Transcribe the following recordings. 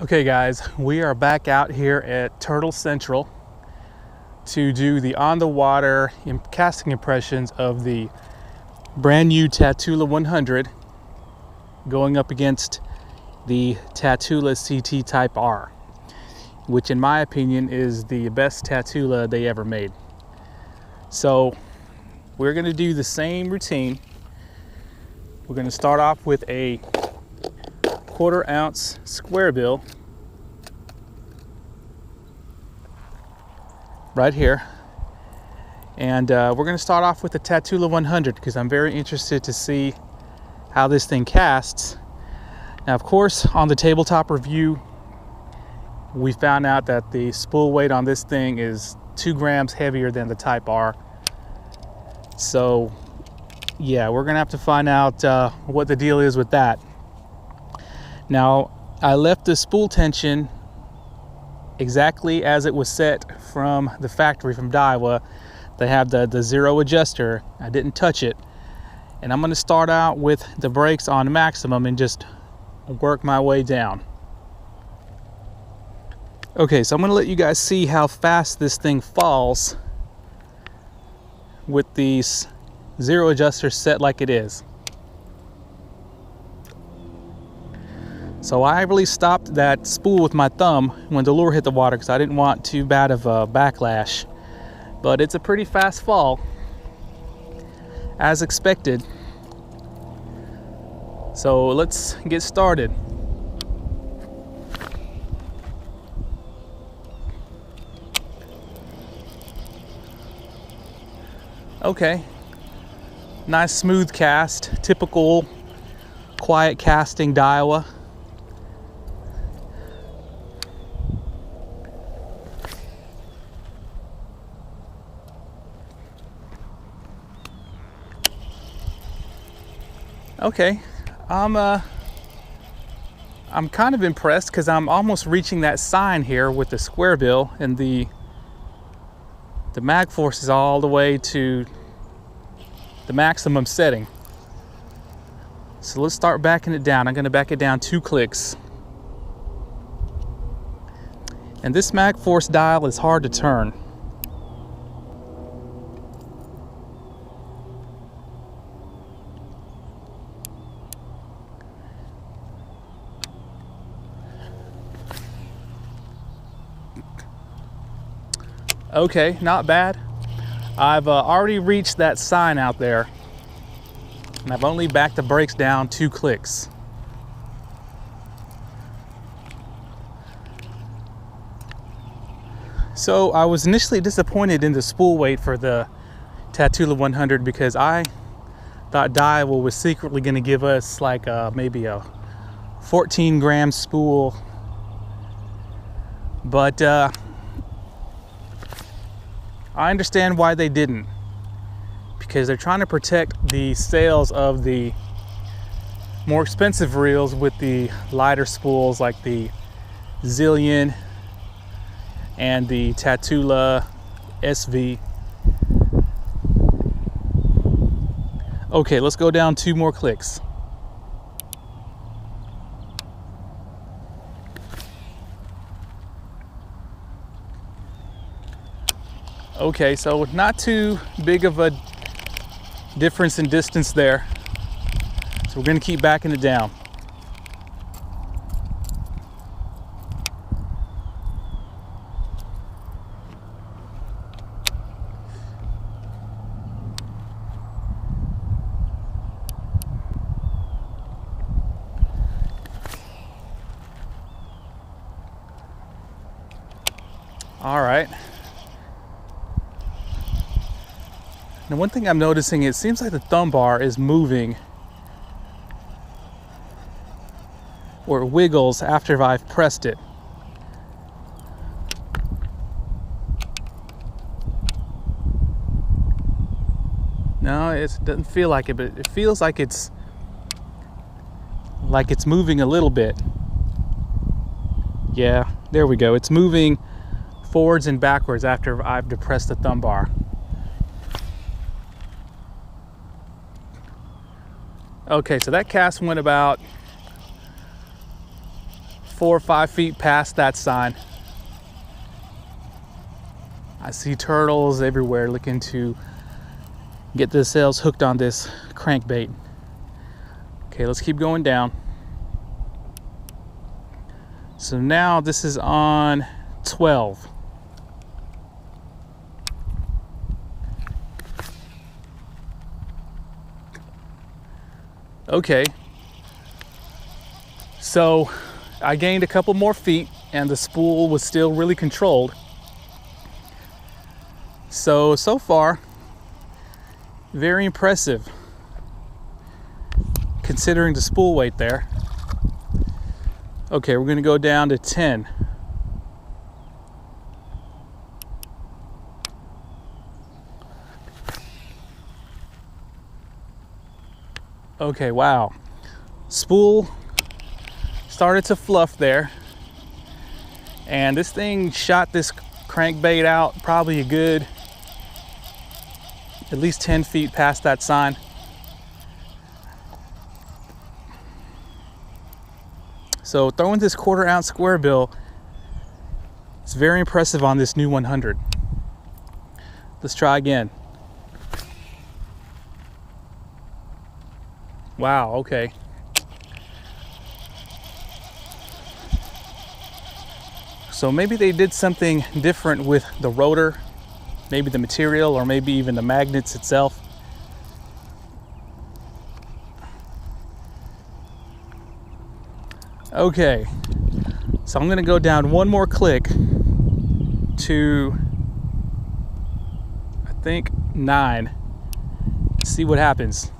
Okay guys, we are back out here at Turtle Central to do the on the water casting impressions of the brand new Tatula 100 going up against the Tatula CT Type R, which in my opinion is the best Tatula they ever made. So we're going to do the same routine. We're going to start off with a 1/4 ounce square bill right here, and we're going to start off with the Tatula 100 because I'm very interested to see how this thing casts. Now of course on the tabletop review we found out that the spool weight on this thing is 2 grams heavier than the Type R, so yeah, we're gonna have to find out what the deal is with that. Now, I left the spool tension exactly as it was set from the factory from DAIWA. They have the zero adjuster. I didn't touch it. And I'm going to start out with the brakes on maximum and just work my way down. Okay, so I'm going to let you guys see how fast this thing falls with the zero adjuster set like it is. So I really stopped that spool with my thumb when the lure hit the water because I didn't want too bad of a backlash. But it's a pretty fast fall, as expected. So let's get started. Okay, nice smooth cast, typical quiet casting DAIWA. Okay, I'm kind of impressed because I'm almost reaching that sign here with the square bill, and the mag force is all the way to the maximum setting. So let's start backing it down. I'm going to back it down 2 clicks. And this mag force dial is hard to turn. Okay, not bad. I've already reached that sign out there, and I've only backed the brakes down 2 clicks. So I was initially disappointed in the spool weight for the Tatula 100 because I thought DAIWA was secretly going to give us like maybe a 14 gram spool, but I understand why they didn't, because they're trying to protect the sales of the more expensive reels with the lighter spools like the ZILLION and the Tatula SV. Okay, let's go down 2 more clicks. Okay, so not too big of a difference in distance there. So we're going to keep backing it down. All right. Now one thing I'm noticing, it seems like the thumb bar is moving or it wiggles after I've pressed it. No, it doesn't feel like it, but it feels like it's moving a little bit. Yeah, there we go. It's moving forwards and backwards after I've depressed the thumb bar. Okay, so that cast went about 4 or 5 feet past that sign. I see turtles everywhere looking to get the sails hooked on this crankbait. Okay, let's keep going down. So now this is on 12. Okay, so I gained a couple more feet and the spool was still really controlled. So far, very impressive considering the spool weight there. Okay, we're gonna go down to 10. Okay, wow. Spool started to fluff there. And this thing shot this crankbait out probably a good at least 10 feet past that sign. So throwing this 1/4 ounce square bill is very impressive on this new 100. Let's try again. Wow, okay. So maybe they did something different with the rotor, maybe the material, or maybe even the magnets itself. Okay, so I'm gonna go down one more click to, I think, 9. See what happens.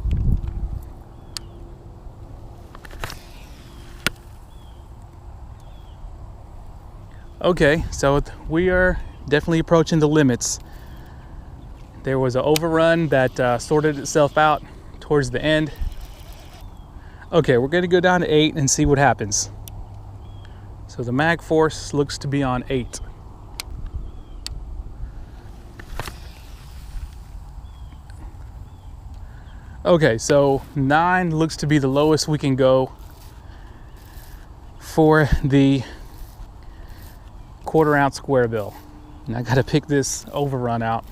Okay, so we are definitely approaching the limits. There was an overrun that sorted itself out towards the end. Okay, we're gonna go down to 8 and see what happens. So the mag force looks to be on 8. Okay, so 9 looks to be the lowest we can go for the 1/4 ounce square bill. And I gotta pick this overrun out.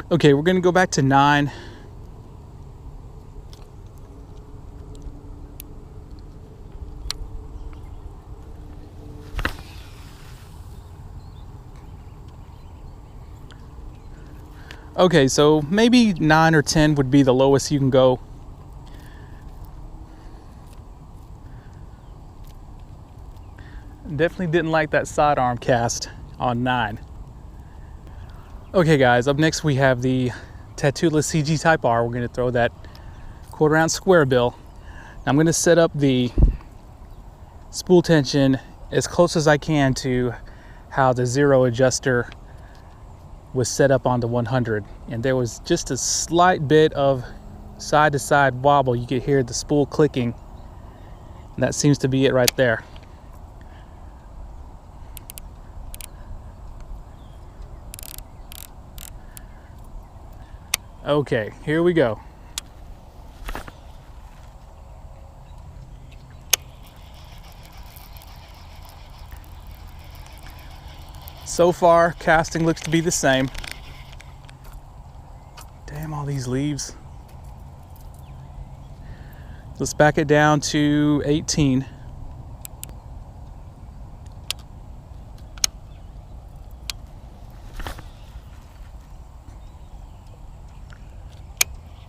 Okay, we're gonna go back to 9. Okay, so maybe 9 or 10 would be the lowest you can go. Definitely didn't like that sidearm cast on 9. Okay guys, up next we have the Tatula CG Type R. We're gonna throw that 1/4 ounce square bill. I'm gonna set up the spool tension as close as I can to how the zero adjuster was set up on the 100. And there was just a slight bit of side to side wobble. You could hear the spool clicking. And that seems to be it right there. Okay, here we go. So far, casting looks to be the same. Damn, all these leaves. Let's back it down to 18.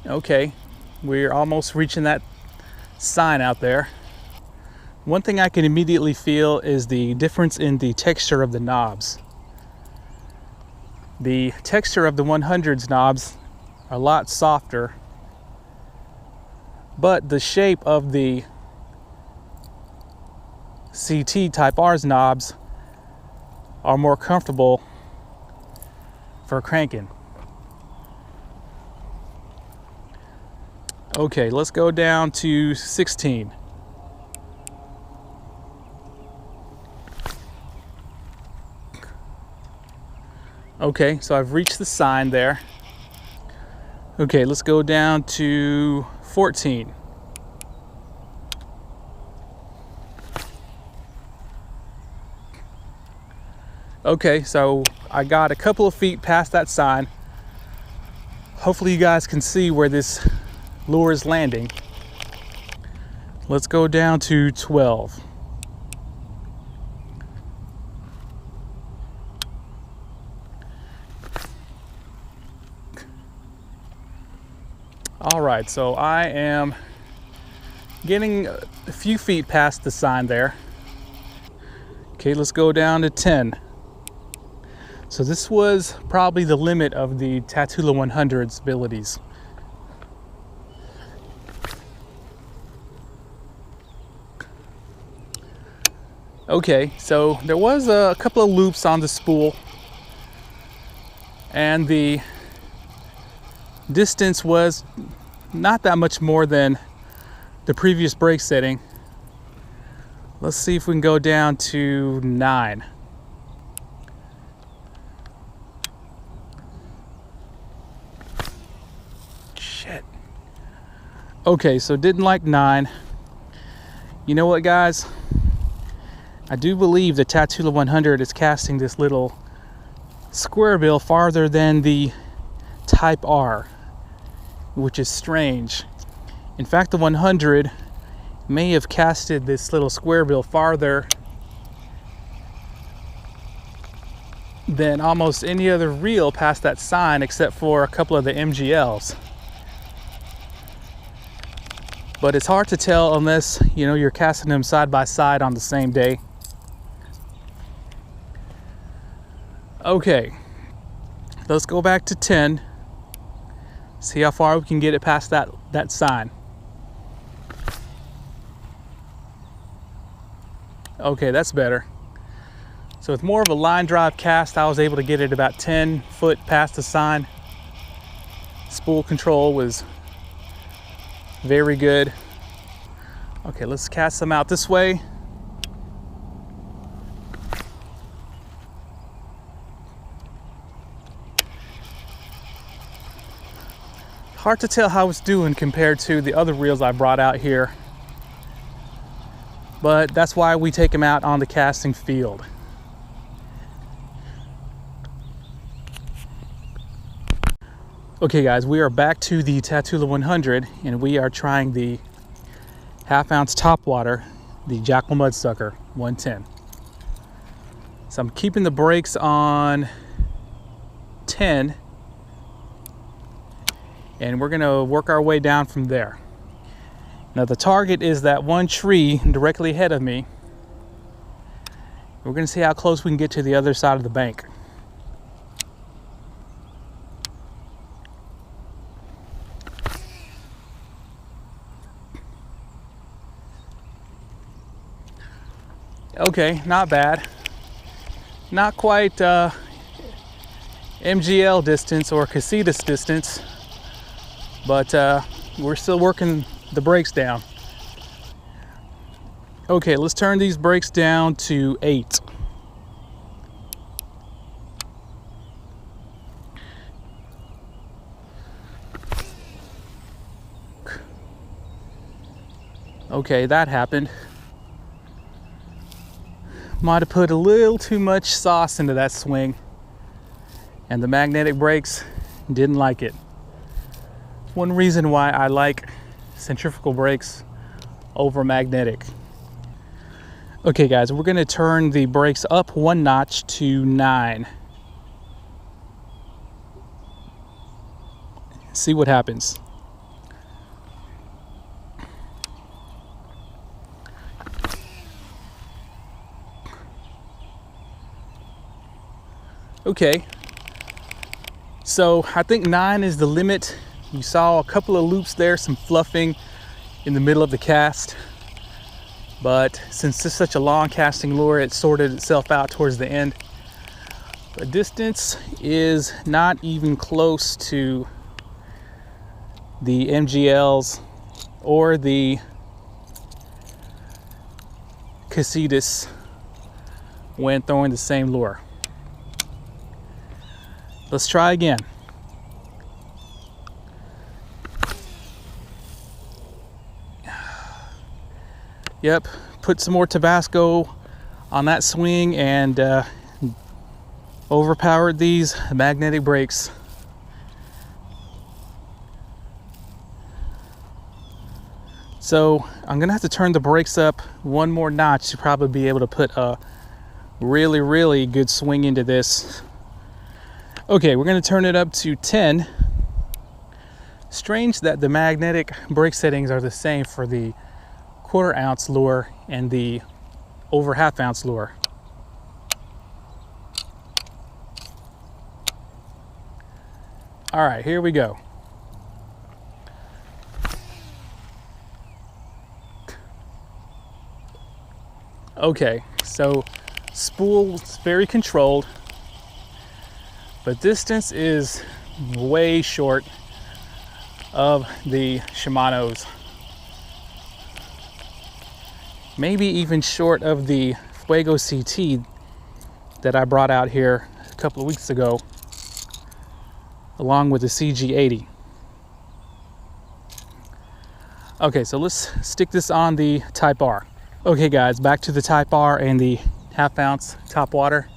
Okay, we're almost reaching that sign out there. One thing I can immediately feel is the difference in the texture of the knobs. The texture of the 100's knobs are a lot softer, but the shape of the CT Type R's knobs are more comfortable for cranking. Okay, let's go down to 16. Okay, so I've reached the sign there. Okay, let's go down to 14. Okay, so I got a couple of feet past that sign. Hopefully you guys can see where this lure is landing. Let's go down to 12. All right, so I am getting a few feet past the sign there. Okay, let's go down to 10. So this was probably the limit of the Tatula 100's abilities. Okay, so there was a couple of loops on the spool, and the distance was not that much more than the previous brake setting. Let's see if we can go down to 9. Shit. Okay, so didn't like 9. You know what, guys? I do believe the Tatula 100 is casting this little square bill farther than the Type R, which is strange. In fact, the 100 may have casted this little square bill farther than almost any other reel past that sign, except for a couple of the MGLs. But it's hard to tell unless, you know, you're casting them side by side on the same day. Okay, let's go back to 10. See how far we can get it past that sign. Okay, that's better. So with more of a line drive cast, I was able to get it about 10 foot past the sign. Spool control was very good. Okay, let's cast them out this way. Hard to tell how it's doing compared to the other reels I brought out here, but that's why we take them out on the casting field. Okay guys, we are back to the Tatula 100 and we are trying the 1/2 ounce topwater, the JACKALL Mudsucker 110. So I'm keeping the brakes on 10. And we're gonna work our way down from there. Now the target is that one tree directly ahead of me. We're gonna see how close we can get to the other side of the bank. Okay, not bad. Not quite MGL distance or CASITAS distance, but we're still working the brakes down. Okay, let's turn these brakes down to 8. Okay, that happened. Might have put a little too much sauce into that swing, and the magnetic brakes didn't like it. One reason why I like centrifugal brakes over magnetic. Okay guys, we're gonna turn the brakes up 1 notch to 9. See what happens. Okay, so I think 9 is the limit. You saw a couple of loops there, some fluffing in the middle of the cast. But since it's such a long casting lure, it sorted itself out towards the end. The distance is not even close to the MGLs or the CASITAS when throwing the same lure. Let's try again. Yep, put some more Tabasco on that swing and overpowered these magnetic brakes. So I'm gonna have to turn the brakes up one more notch to probably be able to put a really good swing into this. Okay, we're gonna turn it up to 10. Strange that the magnetic brake settings are the same for the 1/4 ounce lure and the over 1/2 ounce lure. All right, here we go. Okay, so spool's very controlled, but distance is way short of the Shimano's. Maybe even short of the FUEGO CT that I brought out here a couple of weeks ago, along with the CG80. Okay, so let's stick this on the Type R. Okay guys, back to the Type R and the 1/2 ounce top water.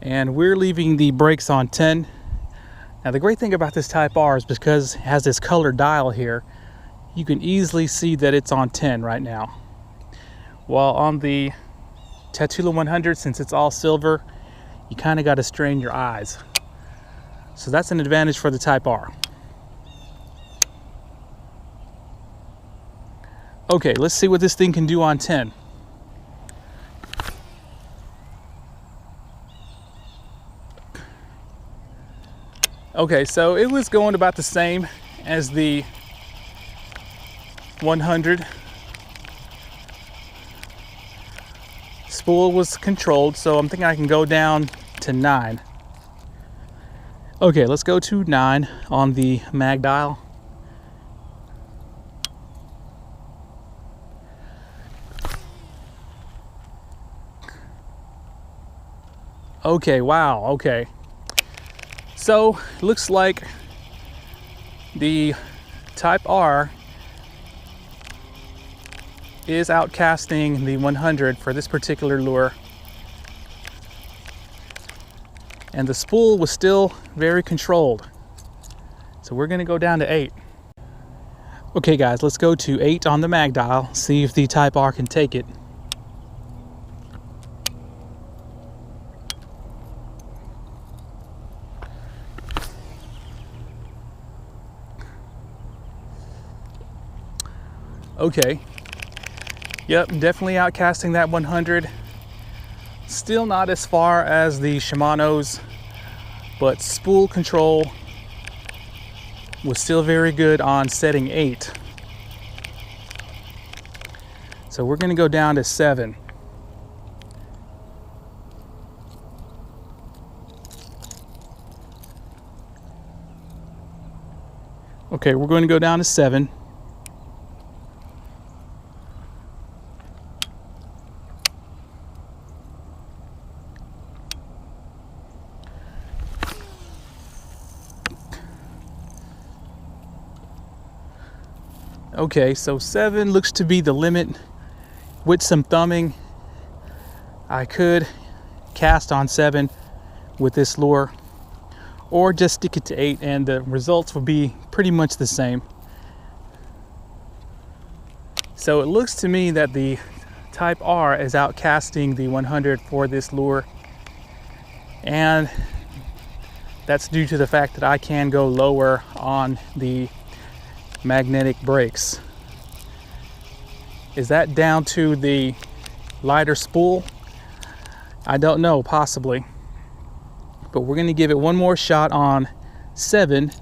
And we're leaving the brakes on 10. Now the great thing about this Type R is because it has this colored dial here, you can easily see that it's on 10 right now. While on the Tatula 100, since it's all silver, you kind of got to strain your eyes. So that's an advantage for the Type R. Okay, let's see what this thing can do on 10. Okay, so it was going about the same as the 100. Spool was controlled, so I'm thinking I can go down to 9. Okay, let's go to 9 on the mag dial. Okay, wow, okay. So, looks like the Type R is outcasting the 100 for this particular lure. And the spool was still very controlled. So we're gonna go down to 8. Okay guys, let's go to 8 on the mag dial, see if the Type R can take it. Okay, yep, definitely outcasting that 100. Still not as far as the Shimano's, but spool control was still very good on setting 8. So we're gonna go down to 7. Okay, we're going to go down to 7. Okay, so 7 looks to be the limit. With some thumbing, I could cast on 7 with this lure, or just stick it to 8 and the results will be pretty much the same. So it looks to me that the Type R is outcasting the 100 for this lure, and that's due to the fact that I can go lower on the magnetic brakes. Is that down to the lighter spool? I don't know, possibly. But we're going to give it one more shot on 7,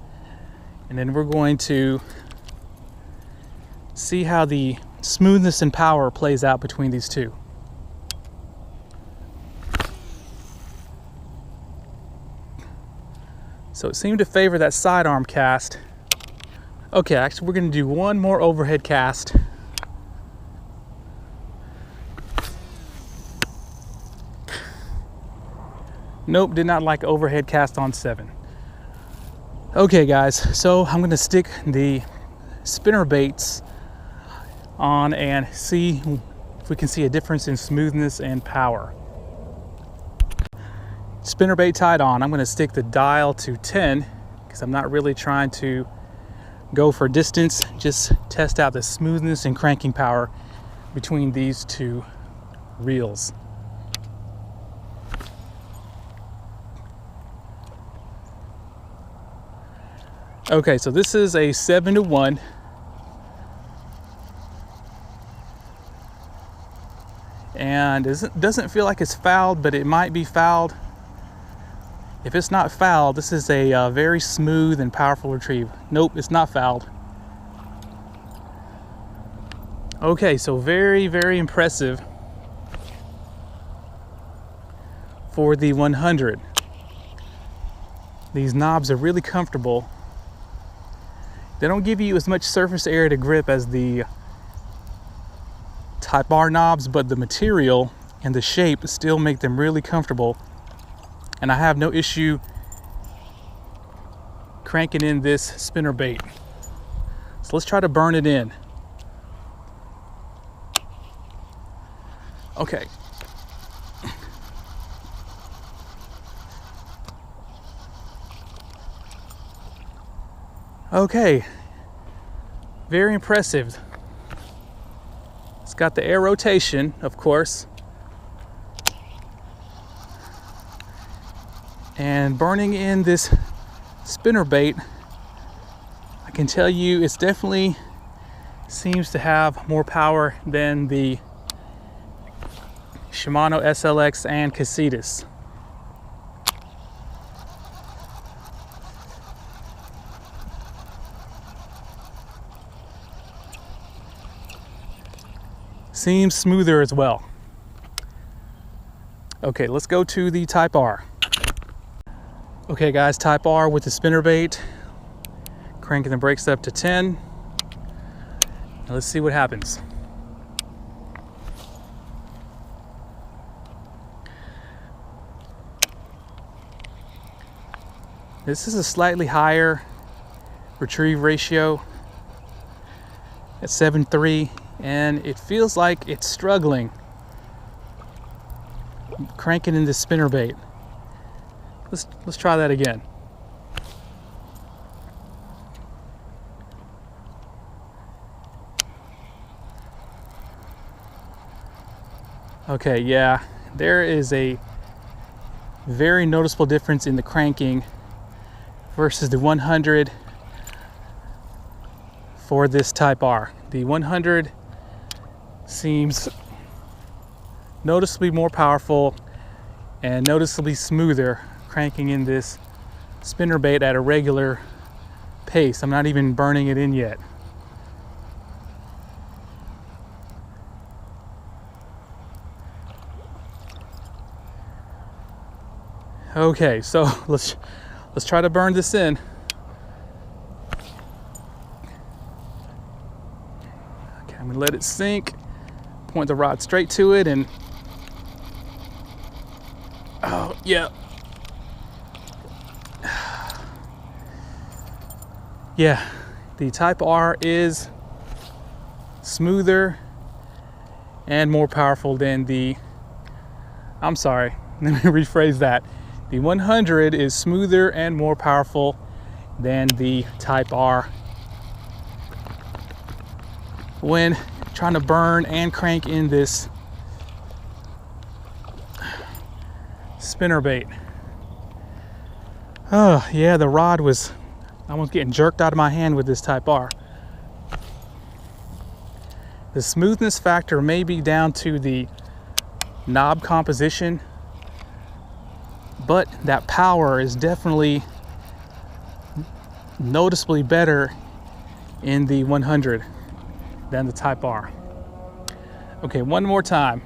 and then we're going to see how the smoothness and power plays out between these two. So it seemed to favor that sidearm cast. Okay, actually we're going to do one more overhead cast. Nope, did not like overhead cast on 7. Okay guys, so I'm going to stick the spinner baits on and see if we can see a difference in smoothness and power. spinnerbait tied on, I'm going to stick the dial to 10 because I'm not really trying to go for distance, just test out the smoothness and cranking power between these two reels. Okay, so this is a 7-to-1. And it doesn't feel like it's fouled, but it might be fouled. If it's not fouled, this is a very smooth and powerful retrieve. Nope, it's not fouled. Okay, so very, very impressive for the 100. These knobs are really comfortable. They don't give you as much surface area to grip as the Type R knobs, but the material and the shape still make them really comfortable. And I have no issue cranking in this spinnerbait. So let's try to burn it in. Okay. Okay. Very impressive. It's got the air rotation, of course. And burning in this spinnerbait, I can tell you it's definitely seems to have more power than the Shimano SLX and CASITAS. Seems smoother as well. Okay, let's go to the Type R. Okay guys, Type R with the spinnerbait. Cranking the brakes up to 10. Now let's see what happens. This is a slightly higher retrieve ratio at 7.3, and it feels like it's struggling cranking in this spinnerbait. Let's try that again. Okay, yeah, there is a very noticeable difference in the cranking versus the 100 for this Type R. The 100 seems noticeably more powerful and noticeably smoother cranking in this spinnerbait at a regular pace. I'm not even burning it in yet. Okay, so let's try to burn this in. Okay, I'm gonna let it sink. Point the rod straight to it and oh yeah. Yeah, the Type R is smoother and more powerful than the, I'm sorry, let me rephrase that. The 100 is smoother and more powerful than the Type R when trying to burn and crank in this spinnerbait. Oh yeah, the rod was almost getting jerked out of my hand with this Type R. The smoothness factor may be down to the knob composition, but that power is definitely noticeably better in the 100 than the Type R. Okay, one more time.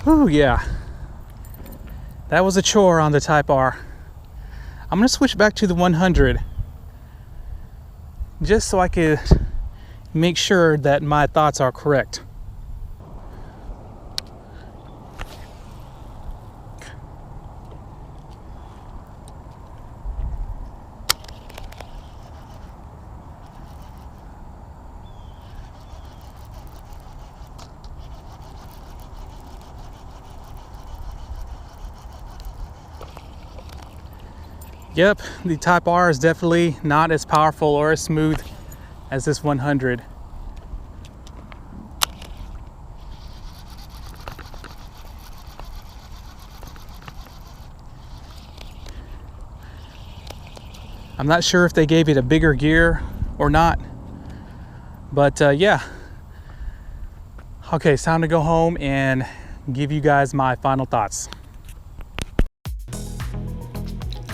Ooh, yeah. That was a chore on the Type R. I'm gonna switch back to the 100 just so I could make sure that my thoughts are correct. Yep, the Type R is definitely not as powerful or as smooth as this 100. I'm not sure if they gave it a bigger gear or not, but yeah. Okay, it's time to go home and give you guys my final thoughts.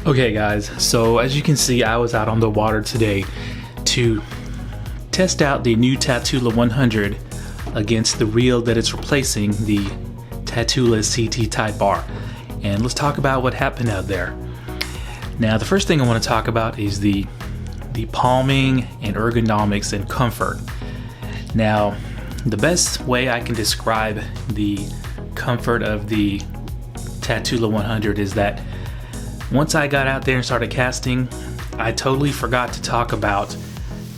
Okay guys, so as you can see, I was out on the water today to test out the new Tatula 100 against the reel that it's replacing, the Tatula CT Type R. And let's talk about what happened out there. Now, the first thing I want to talk about is the palming and ergonomics and comfort. Now, the best way I can describe the comfort of the Tatula 100 is that once I got out there and started casting, I totally forgot to talk about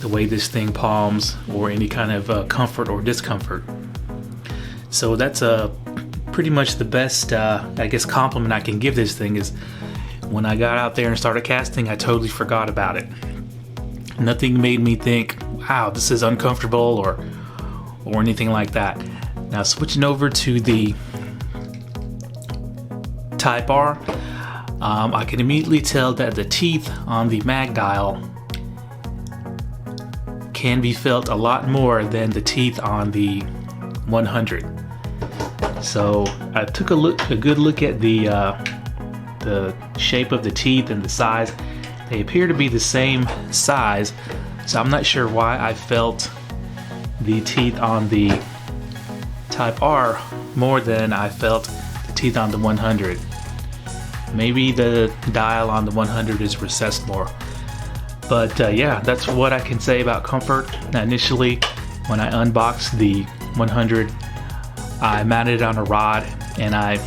the way this thing palms or any kind of comfort or discomfort. So that's pretty much the best, I guess, compliment I can give this thing is when I got out there and started casting, I totally forgot about it. Nothing made me think, wow, this is uncomfortable or anything like that. Now switching over to the Type R, I can immediately tell that the teeth on the mag dial can be felt a lot more than the teeth on the 100. So I took a good look at the shape of the teeth and the size. They appear to be the same size, so I'm not sure why I felt the teeth on the Type R more than I felt the teeth on the 100. Maybe the dial on the 100 is recessed more. But yeah, that's what I can say about comfort. Now, initially, when I unboxed the 100, I mounted it on a rod and I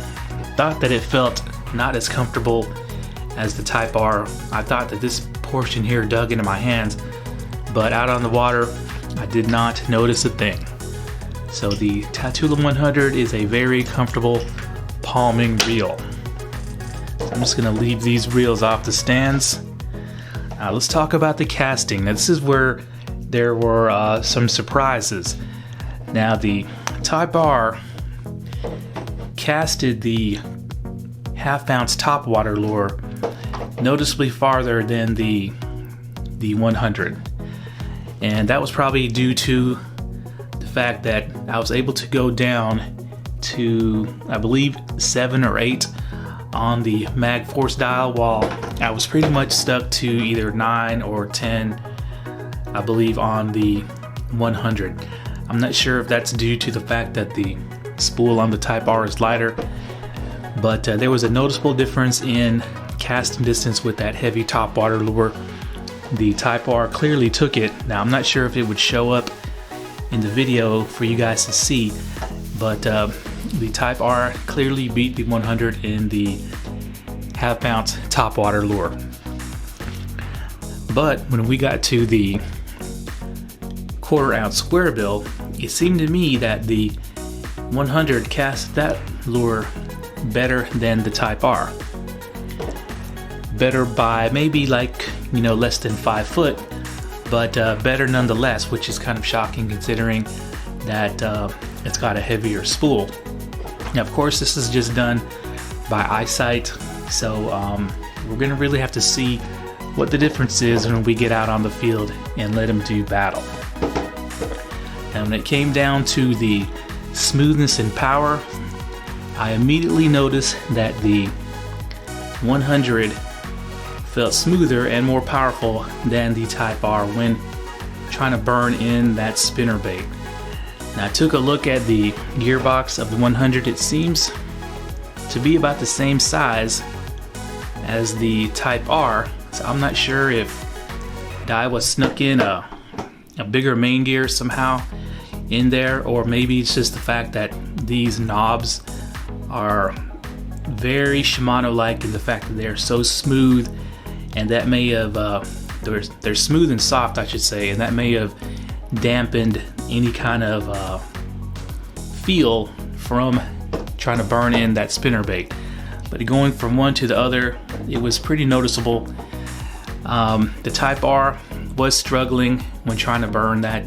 thought that it felt not as comfortable as the Type R. I thought that this portion here dug into my hands, but out on the water, I did not notice a thing. So the Tatula 100 is a very comfortable palming reel. I'm just gonna leave these reels off the stands. Now let's talk about the casting. Now this is where there were some surprises. Now the Type R casted the half-ounce topwater lure noticeably farther than the 100. And that was probably due to the fact that I was able to go down to, I believe, 7 or 8 on the mag force dial, while I was pretty much stuck to either 9 or 10, I believe, on the 100. I'm not sure if that's due to the fact that the spool on the Type R is lighter, but there was a noticeable difference in casting distance with that heavy topwater lure. The Type R clearly took it. Now I'm not sure if it would show up in the video for you guys to see, but the Type R clearly beat the 100 in the half-ounce topwater lure. But when we got to the 1/4-ounce square bill, it seemed to me that the 100 cast that lure better than the Type R. Better by maybe like, you know, less than 5 foot, but better nonetheless, which is kind of shocking considering that it's got a heavier spool. Now, of course, this is just done by eyesight, so we're gonna really have to see what the difference is when we get out on the field and let them do battle. And when it came down to the smoothness and power, I immediately noticed that the 100 felt smoother and more powerful than the Type R when trying to burn in that spinnerbait. Now I took a look at the gearbox of the 100. It seems to be about the same size as the Type R, so I'm not sure if DAIWA snuck in a bigger main gear somehow in there, or maybe it's just the fact that these knobs are very Shimano-like in the fact that they're so smooth, and that may have they're smooth and soft, I should say, and that may have dampened any kind of feel from trying to burn in that spinnerbait. but going from one to the other, it was pretty noticeable. The Type R was struggling when trying to burn that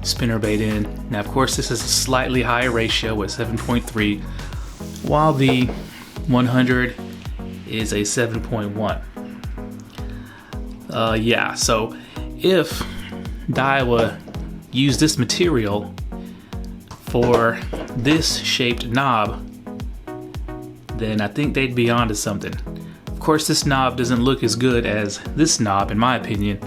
spinnerbait in. Now, of course, this is a slightly higher ratio with 7.3, while the 100 is a 7.1. Yeah, so if DAIWA used this material for this shaped knob, then I think they'd be onto something. Of course, this knob doesn't look as good as this knob in my opinion,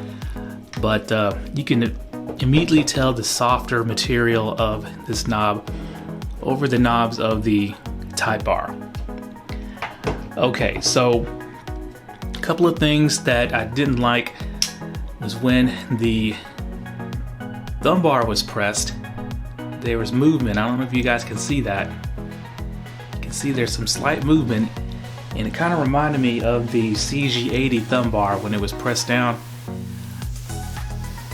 but you can immediately tell the softer material of this knob over the knobs of the Type R. Okay, so a couple of things that I didn't like was when the thumb bar was pressed, there was movement. I don't know if you guys can see that. You can see there's some slight movement, and it kind of reminded me of the CG80 thumb bar when it was pressed down.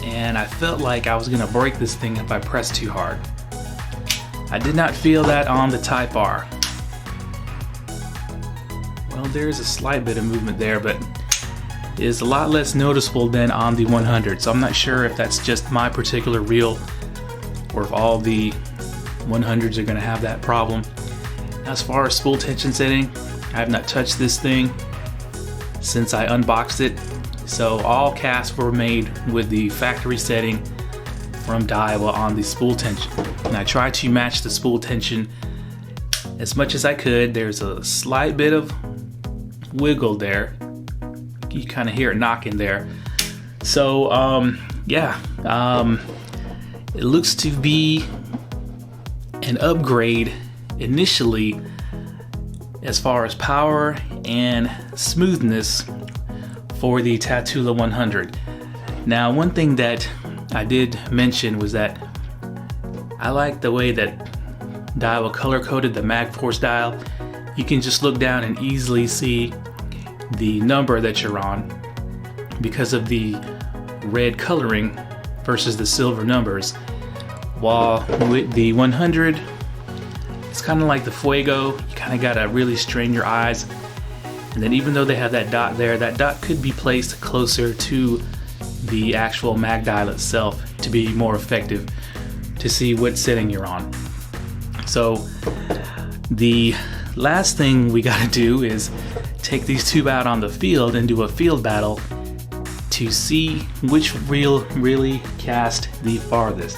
And I felt like I was gonna break this thing if I pressed too hard. I did not feel that on the Type R. Well, there's a slight bit of movement there, but it is a lot less noticeable than on the 100. So I'm not sure if that's just my particular reel or if all the 100s are gonna have that problem. As far as spool tension setting, I have not touched this thing since I unboxed it. So all casts were made with the factory setting from DAIWA on the spool tension. And I tried to match the spool tension as much as I could. There's a slight bit of wiggle there. You kind of hear it knocking there. So yeah, it looks to be an upgrade initially as far as power and smoothness for the Tatula 100. Now, one thing that I did mention was that I like the way that DAIWA color coded the MagForce dial. You can just look down and easily see the number that you're on because of the red coloring versus the silver numbers. While with the 100, it's kind of like the FUEGO. You kind of gotta really strain your eyes. And then even though they have that dot there, that dot could be placed closer to the actual mag dial itself to be more effective to see what setting you're on. So the last thing we gotta do is take these two out on the field and do a field battle to see which reel really cast the farthest.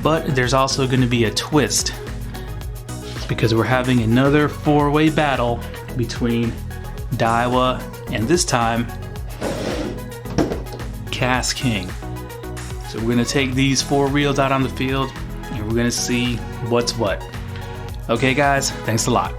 But there's also gonna be a twist because we're having another four-way battle between DAIWA and this time KASTKING. So we're gonna take these four reels out on the field and we're gonna see what's what. Okay guys, thanks a lot.